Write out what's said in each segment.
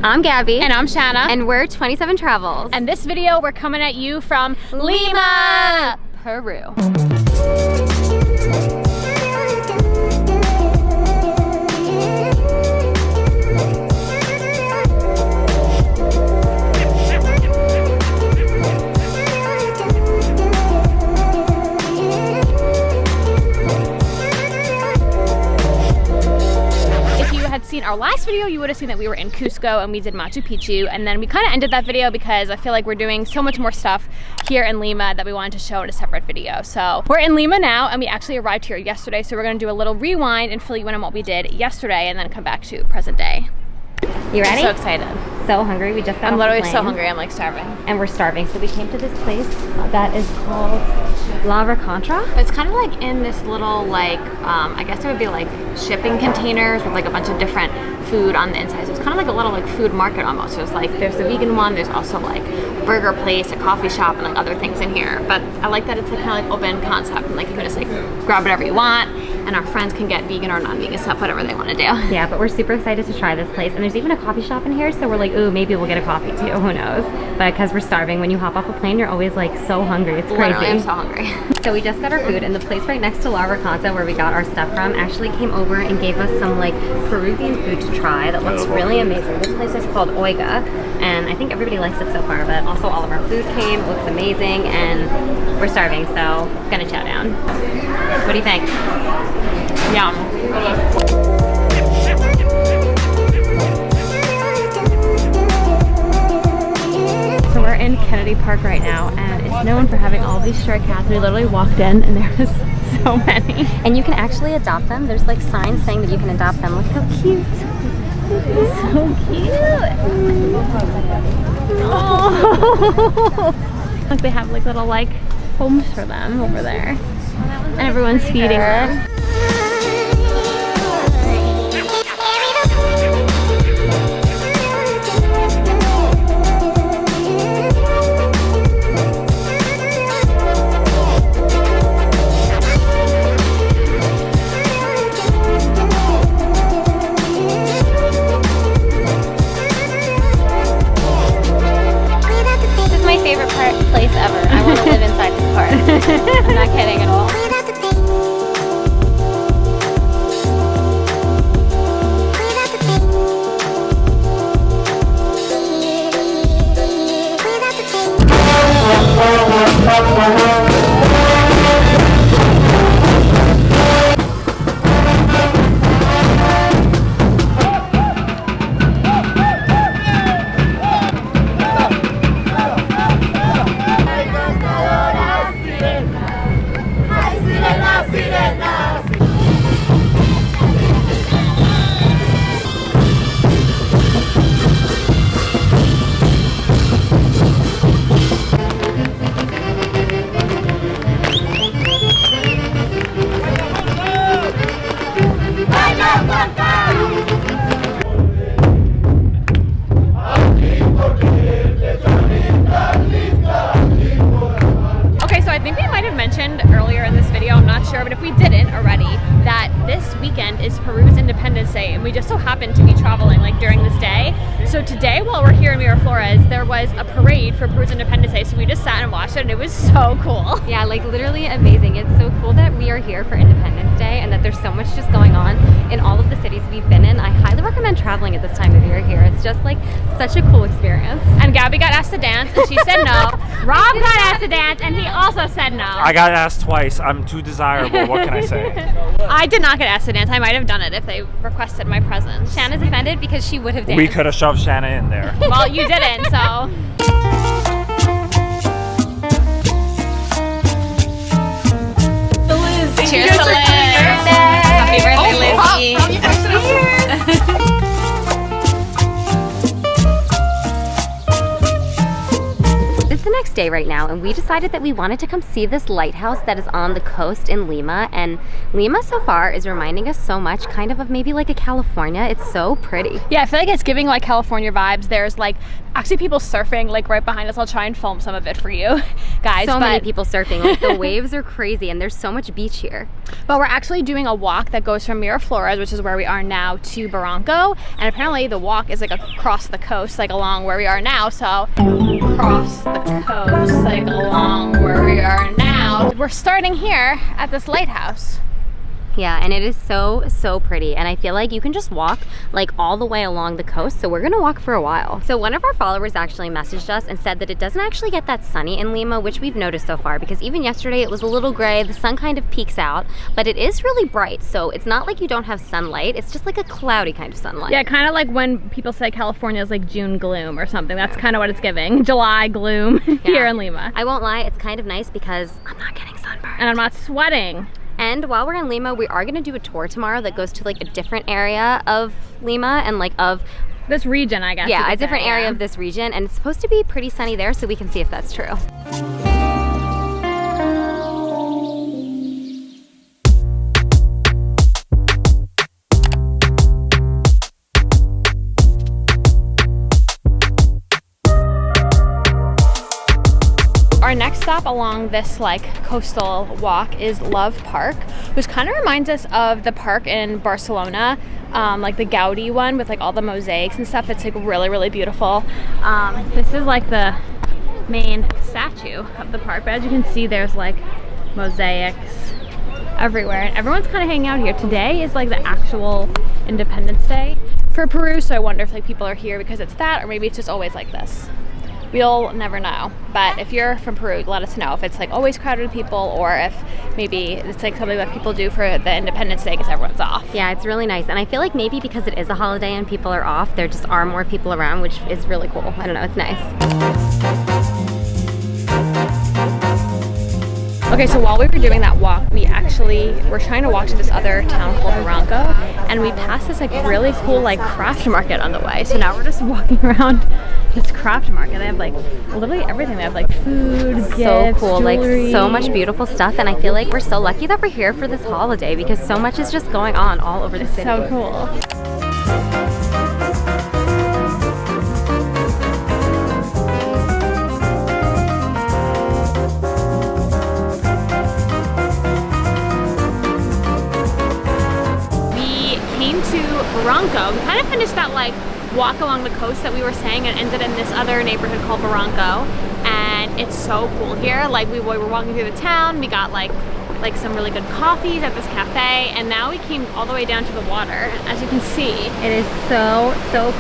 I'm Gabby. And I'm Shanna. And we're 27 Travels. And this video, we're coming at you from Lima, Peru. Seen our last video, you would have seen that we were in Cusco and we did Machu Picchu, and then we kind of ended that video because I feel like we're doing so much more stuff here in Lima that we wanted to show in a separate video. So we're in Lima now, and we actually arrived here yesterday, so we're going to do a little rewind and fill you in on what we did yesterday and then come back to present day. You ready? I'm so excited. So hungry. We just got I'm off the literally plane. so hungry. I'm like starving. And we're starving. So we came to this place that is called Contra. It's kind of like in this little like, I guess it would be like shipping containers with like a bunch of different food on the inside. So it's kind of like a little like food market almost. So it's like, there's the vegan one, there's also like a burger place, a coffee shop, and like other things in here. But I like that it's like kind of like open concept, and like you can just like grab whatever you want, and our friends can get vegan or non-vegan stuff, whatever they want to do. Yeah, but we're super excited to try this place. And there's even a coffee shop in here, so we're like, ooh, maybe we'll get a coffee too, who knows. But because we're starving, when you hop off a plane, you're always like so hungry, it's crazy. Literally, I'm so hungry. So we just got our food, and the place right next to Contra where we got our stuff from actually came over and gave us some like Peruvian food to try that looks really amazing. This place is called Oiga, and I think everybody likes it so far, but also all of our food came, it looks amazing, and we're starving, so gonna chow down. What do you think? Yum. So we're in Kennedy Park right now, and it's known for having all these stray cats. We literally walked in and there's so many. And you can actually adopt them. There's like signs saying that you can adopt them. Look how cute. So cute. Oh. Look, they have like little like homes for them over there. And everyone's feeding them. Place ever. I want to live inside this park. I'm not kidding at all. But if we didn't already, that this weekend is Peru's Independence Day, and we just so happened to be traveling like during this day. So today, while we're here in Miraflores, there was a parade for Peru's Independence Day, so we just sat and watched it, and it was so cool. Yeah, like literally amazing. It's so cool that we are here for Independence Day and that there's so much just going on in all of the cities we've been in. I highly recommend traveling at this time of year here. It's just like such a cool experience. And Gabby got asked to dance, and she said no. Rob got asked to dance, and he also said no. I got asked twice. I'm too desirable. What can I say? I did not get asked to dance. I might have done it if they requested my presence. Shanna's offended because she would have danced. We could have shoved Shanna in there. Well, you didn't, so. Liz. Cheers to Liz. Happy birthday, Lizzie. This is the next day right now, and we decided that we wanted to come see this lighthouse that is on the coast in Lima. And Lima so far is reminding us so much kind of maybe like a California. It's so pretty. Yeah, I feel like it's giving like California vibes. There's like actually people surfing like right behind us. I'll try and film some of it for you guys. So many people surfing. Like the waves are crazy, and there's so much beach here. But we're actually doing a walk that goes from Miraflores, which is where we are now, to Barranco. And apparently the walk is like across the coast, like along where we are now. So across the coast, like along where we are now. We're starting here at this lighthouse. Yeah, and it is so pretty, and I feel like you can just walk like all the way along the coast, so we're gonna walk for a while. So one of our followers actually messaged us and said that it doesn't actually get that sunny in Lima, which we've noticed so far, because even yesterday it was a little gray, the sun kind of peeks out, but it is really bright, so it's not like you don't have sunlight, it's just like a cloudy kind of sunlight. Yeah, kind of like when people say California is like June gloom or something. That's kind of what it's giving. July gloom here in Lima. I won't lie, it's kind of nice because I'm not getting sunburned. And I'm not sweating. And while we're in Lima, we are gonna do a tour tomorrow that goes to like a different area of Lima and like of this region, I guess. Yeah, a different area of this region, and it's supposed to be pretty sunny there, so we can see if that's true. Our next stop along this like coastal walk is Love Park, which kind of reminds us of the park in Barcelona, like the Gaudi one with like all the mosaics and stuff. It's like really beautiful. This is like the main statue of the park, but as you can see there's like mosaics everywhere, and everyone's kind of hanging out here. Today is like the actual Independence Day for Peru, so I wonder if like people are here because it's that, or maybe it's just always like this. We'll never know, but if you're from Peru, let us know if it's like always crowded with people, or if maybe it's like something that people do for the Independence Day because everyone's off. Yeah, it's really nice, and I feel like maybe because it is a holiday and people are off, there just are more people around, which is really cool. I don't know, it's nice. Okay, so while we were doing that walk, we actually were trying to walk to this other town called Barco, and we passed this like really cool like craft market on the way. So now we're just walking around this craft market. They have like literally everything. They have like food, gifts, so cool, jewelry. like so much beautiful stuff, and I feel like we're so lucky that we're here for this holiday because so much is just going on all over the city. So cool. Barranco. We kind of finished that like walk along the coast that we were saying and ended in this other neighborhood called Barranco, and it's so cool here. Like we were walking through the town, we got like some really good coffees at this cafe, and now we came all the way down to the water. As you can see, it is so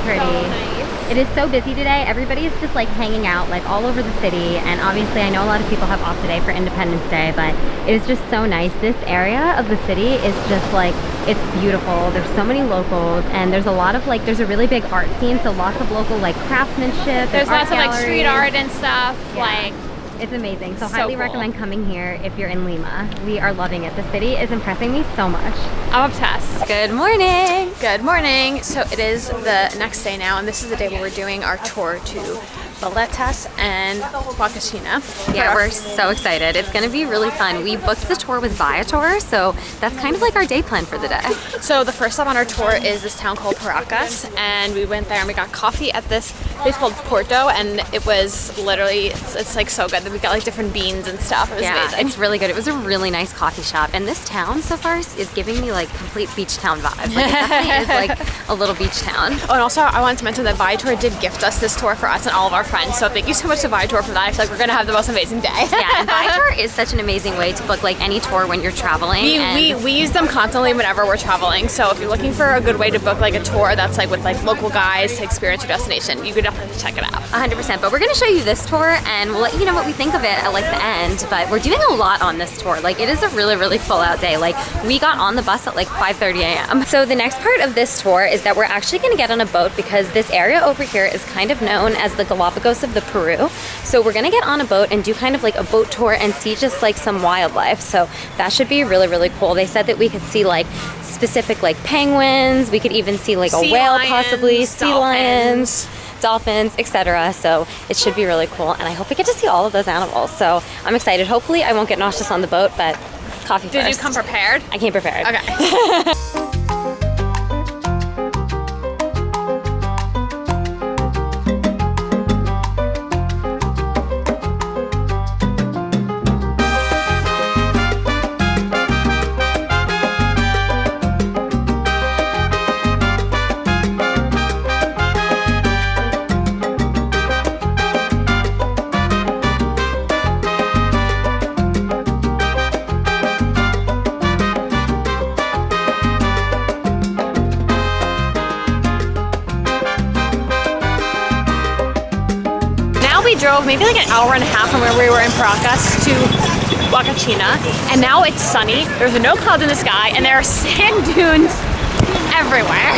pretty. So nice. It is so busy today. Everybody is just like hanging out like all over the city, and obviously I know a lot of people have off today for Independence Day, but it is just so nice. This area of the city is just like, it's beautiful. There's so many locals, and there's a lot of like, there's a really big art scene, so lots of local like craftsmanship. There's lots of like galleries. street art and stuff. Yeah. Like it's amazing. So so highly cool. recommend coming here if you're in Lima. We are loving it. The city is impressing me so much. I'm obsessed. Good morning. Good morning. So it is the next day now, and this is the day where we're doing our tour to Lighthouse and Huacachina. Yeah, we're so excited. It's gonna be really fun. We booked the tour with Viator, so that's kind of like our day plan for the day. So the first stop on our tour is this town called Paracas, and we went there and we got coffee at this place called Porto, and it was literally, it's like so good. We got like different beans and stuff. It was amazing. It's really good. It was a really nice coffee shop, and this town so far is giving me like complete beach town vibes. Like it definitely is like a little beach town. Oh, and also I wanted to mention that Viator did gift us this tour for us and all of our friends, so thank you so much to Viator for that. I feel like we're gonna have the most amazing day. Yeah, and Viator is such an amazing way to book like any tour when you're traveling. We use them constantly whenever we're traveling, so if you're looking for a good way to book like a tour that's like with like local guys to experience your destination, you could definitely check it out. 100%, but we're gonna show you this tour and we'll let you know what we think of it at like the end, but we're doing a lot on this tour. Like it is a really full out day. Like we got on the bus at like 5:30 a.m. So the next part of this tour is that we're actually gonna get on a boat because this area over here is kind of known as the Galapagos of the Peru. So we're gonna get on a boat and do kind of like a boat tour and see just like some wildlife. So that should be really cool. They said that we could see like specific like penguins, we could even see like a whale possibly, sea lions, dolphins, etc. So it should be really cool, and I hope we get to see all of those animals. So I'm excited. Hopefully I won't get nauseous on the boat, but coffee first. Did you come prepared? I came prepared. Okay. Drove maybe like an hour and a half from where we were in Paracas to Huacachina, and now it's sunny. There's no clouds in the sky, and there are sand dunes everywhere.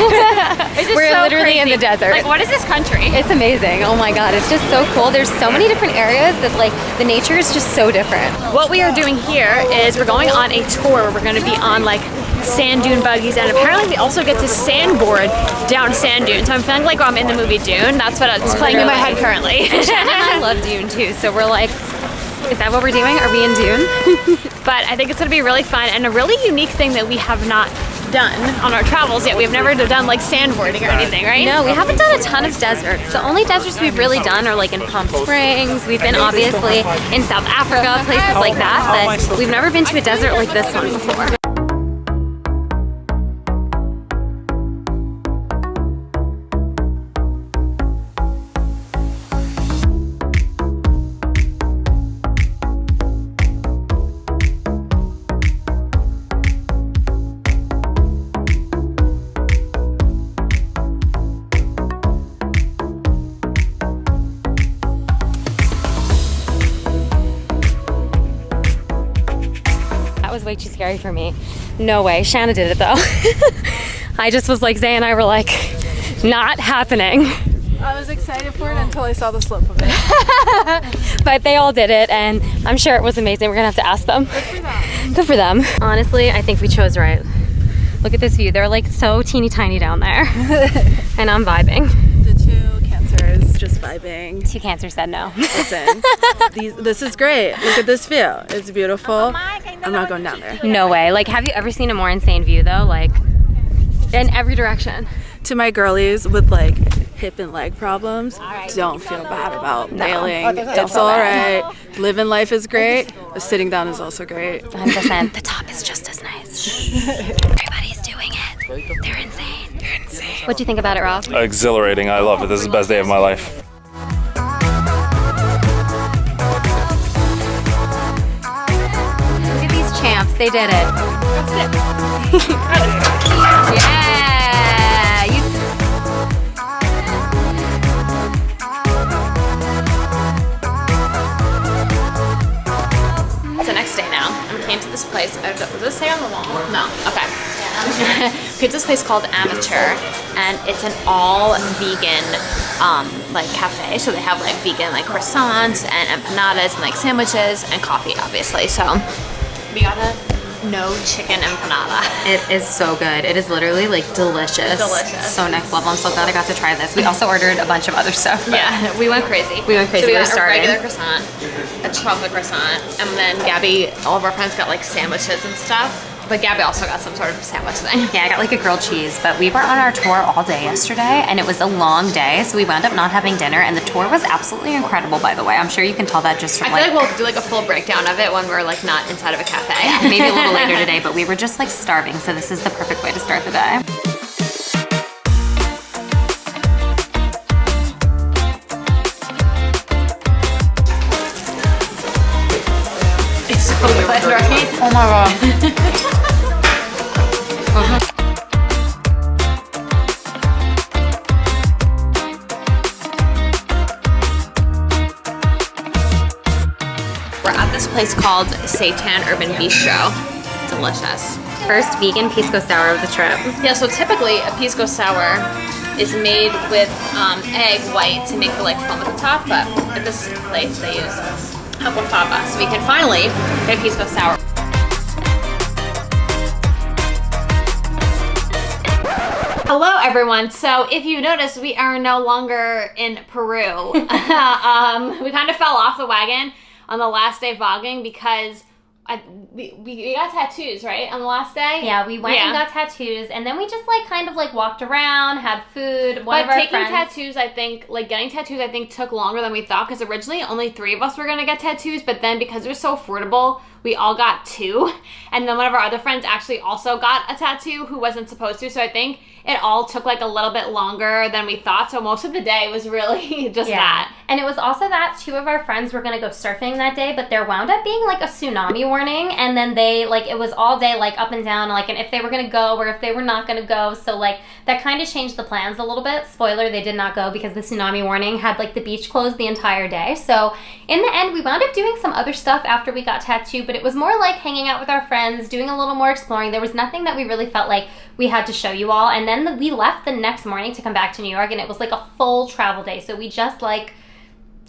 It's just We're so literally crazy. in the desert. Like, what is this country? It's amazing. Oh my god, it's just so cool. There's so many different areas that like the nature is just so different. What we are doing here is we're going on a tour where we're going to be on like sand dune buggies, and apparently we also get to sandboard down sand dunes. So I'm feeling like I'm in the movie Dune. That's what it's playing in my head currently. Shanna and I love Dune too, so we're like, is that what we're doing? Are we in Dune? But I think it's going to be really fun and a really unique thing that we have not done on our travels yet. We've never done like sandboarding or anything, right? No, we haven't done a ton of deserts. The only deserts we've really done are like in Palm Springs. We've been obviously in South Africa, places like that, but we've never been to a desert like this one before. Way too scary for me. No way. Shanna did it though. I just was like, Zay and I were like, not happening. I was excited for it until I saw the slope of it. But they all did it, and I'm sure it was amazing. We're gonna have to ask them. Good for them. Good for them. Honestly, I think we chose right. Look at this view. They're like so teeny tiny down there. And I'm vibing. The two cancers just vibing. Two cancers said no. Listen, this is great. Look at this view. It's beautiful. I'm not going down there. No way. Like, have you ever seen a more insane view though? Like, in every direction. To my girlies with like hip and leg problems, don't feel bad about bailing. It's all right. Living life is great, but sitting down is also great. 100%. The top is just as nice. Everybody's doing it. They're insane. You're insane. What do you think about it, Rob? Exhilarating. I love it. This is the best day of my life. Look at these champs. They did it. Yeah. It's the next day now. We came to this place. Does this say on the wall? No. Okay. We came to this place called Amateur, and it's an all vegan like cafe. So they have like vegan like croissants and empanadas and like sandwiches and coffee, obviously. So we got a no chicken empanada. It is so good. It is literally like delicious. Delicious. So next level. I'm so glad I got to try this. We also ordered a bunch of other stuff. Yeah, we went crazy. We went crazy. So we We're got a starving. regular croissant, a chocolate croissant, and then Gabby, all of our friends got like sandwiches and stuff. But Gabby also got some sort of sandwich thing. Yeah, I got like a grilled cheese, but we were on our tour all day yesterday and it was a long day, so we wound up not having dinner, and the tour was absolutely incredible, by the way. I'm sure you can tell that just from I feel like we'll do like a full breakdown of it when we're like not inside of a cafe. Yeah, maybe a little later today, but we were just like starving, so this is the perfect way to start the day. It's so good, right? Oh my god. We're at this place called Seitan Urban Bistro. Delicious. First vegan Pisco Sour of the trip. Yeah, so typically a Pisco Sour is made with egg white to make the like foam at the top, but at this place they use apple fava. So we can finally get a Pisco Sour. Hello everyone. So if you notice, we are no longer in Peru. We kind of fell off the wagon on the last day vlogging because we got tattoos, right, on the last day? Yeah, we went and got tattoos, and then we just like kind of like walked around, had food. Getting tattoos, I think took longer than we thought, because originally only 3 of us were gonna get tattoos, but then because it was so affordable, we all got 2, and then one of our other friends actually also got a tattoo who wasn't supposed to, so I think it all took like a little bit longer than we thought, so most of the day was really just that. And it was also that 2 of our friends were gonna go surfing that day, but there wound up being like a tsunami warning, and then they like, it was all day like up and down, like, and if they were gonna go or if they were not gonna go, so like that kind of changed the plans a little bit. Spoiler, they did not go because the tsunami warning had like the beach closed the entire day. So in the end, we wound up doing some other stuff after we got tattooed, but it was more like hanging out with our friends, doing a little more exploring. There was nothing that we really felt like we had to show you all. And then we left the next morning to come back to New York, and it was like a full travel day. So we just like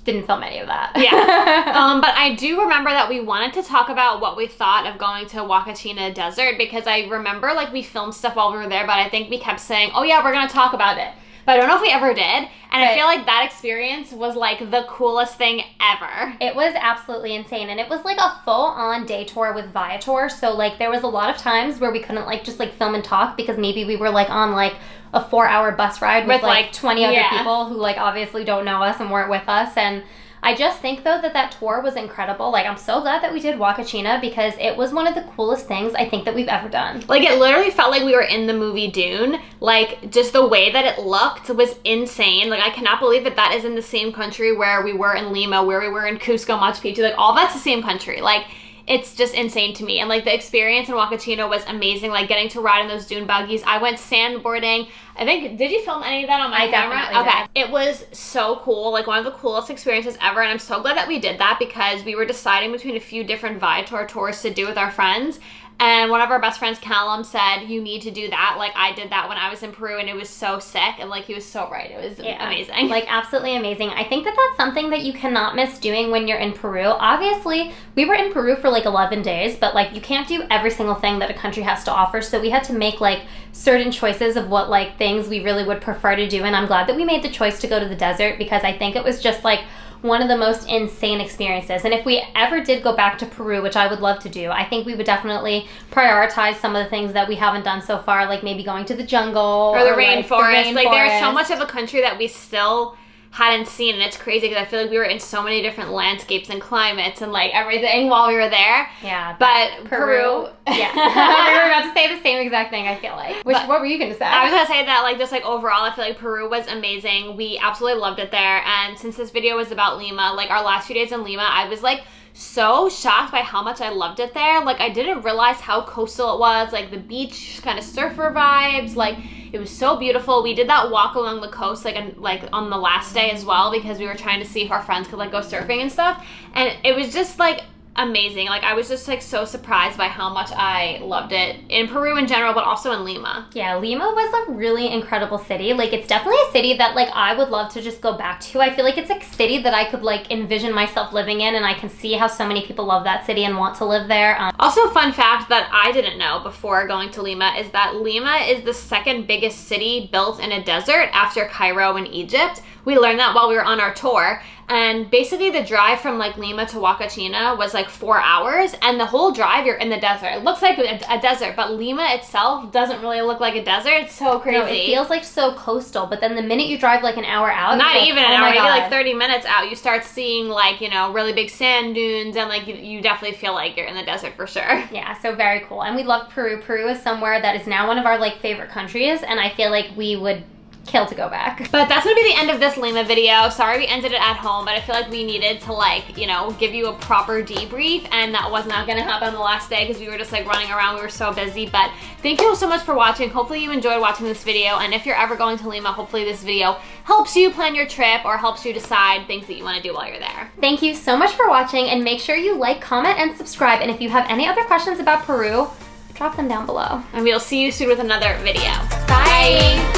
didn't film any of that. Yeah. But I do remember that we wanted to talk about what we thought of going to Huacachina Desert, because I remember like we filmed stuff while we were there, but I think we kept saying, oh yeah, we're gonna talk about it. But I don't know if we ever did. And I feel like that experience was like the coolest thing ever. It was absolutely insane. And it was like a full-on day tour with Viator. So like there was a lot of times where we couldn't like just like film and talk, because maybe we were like on like a 4-hour bus ride with like 20 other people who like obviously don't know us and weren't with us. And I just think though that tour was incredible. Like I'm so glad that we did Huacachina, because it was one of the coolest things I think that we've ever done. Like it literally felt like we were in the movie Dune. Like just the way that it looked was insane. Like I cannot believe that is in the same country where we were in Lima, where we were in Cusco, Machu Picchu. Like all that's the same country. Like it's just insane to me. And like the experience in Huacachina was amazing, like getting to ride in those dune buggies. I went sandboarding. I think, did you film any of that on my camera? Okay. It was so cool, like one of the coolest experiences ever, and I'm so glad that we did that, because we were deciding between a few different Viator tours to do with our friends. And one of our best friends, Callum, said, you need to do that. Like, I did that when I was in Peru, and it was so sick. And, like, he was so right. It was amazing. Like, absolutely amazing. I think that's something that you cannot miss doing when you're in Peru. Obviously, we were in Peru for, like, 11 days, but, like, you can't do every single thing that a country has to offer. So we had to make, like, certain choices of what, like, things we really would prefer to do. And I'm glad that we made the choice to go to the desert, because I think it was just, like, one of the most insane experiences. And if we ever did go back to Peru, which I would love to do, I think we would definitely prioritize some of the things that we haven't done so far, like maybe going to the jungle or the rainforest. Like there's so much of a country that we still hadn't seen, and it's crazy because I feel like we were in so many different landscapes and climates and like everything while we were there. Yeah, but Peru yeah. We were about to say the same exact thing, I feel like. What were you gonna say? I was gonna say that like just like overall I feel like Peru was amazing. We absolutely loved it there, and since this video was about Lima, like our last few days in Lima, I was like so shocked by how much I loved it there. Like I didn't realize how coastal it was, like the beach kind of surfer vibes, like it was so beautiful. We did that walk along the coast like on the last day as well, because we were trying to see if our friends could like go surfing and stuff, and it was just like amazing. Like I was just like so surprised by how much I loved it in Peru in general, but also in Lima. Yeah, Lima was a really incredible city. Like it's definitely a city that like I would love to just go back to. I feel like it's a city that I could like envision myself living in, and I can see how so many people love that city and want to live there. Also, fun fact that I didn't know before going to Lima is that Lima is the second biggest city built in a desert after Cairo in Egypt. We learned that while we were on our tour. And basically the drive from like Lima to Huacachina was like 4 hours, and the whole drive you're in the desert. It looks like a desert, but Lima itself doesn't really look like a desert. It's so crazy. No, it feels like so coastal, but then the minute you drive like an hour out, not even an hour, maybe like 30 minutes minutes out, you start seeing like, you know, really big sand dunes, and like you definitely feel like you're in the desert for sure. Yeah, so very cool. And we love Peru. Peru is somewhere that is now one of our like favorite countries, and I feel like we would kill to go back. But that's gonna be the end of this Lima video. Sorry we ended it at home, but I feel like we needed to like, you know, give you a proper debrief, and that was not gonna happen on the last day because we were just like running around. We were so busy. But thank you so much for watching. Hopefully you enjoyed watching this video, and if you're ever going to Lima, hopefully this video helps you plan your trip or helps you decide things that you want to do while you're there. Thank you so much for watching, and make sure you like, comment, and subscribe. And if you have any other questions about Peru, drop them down below. And we'll see you soon with another video. Bye.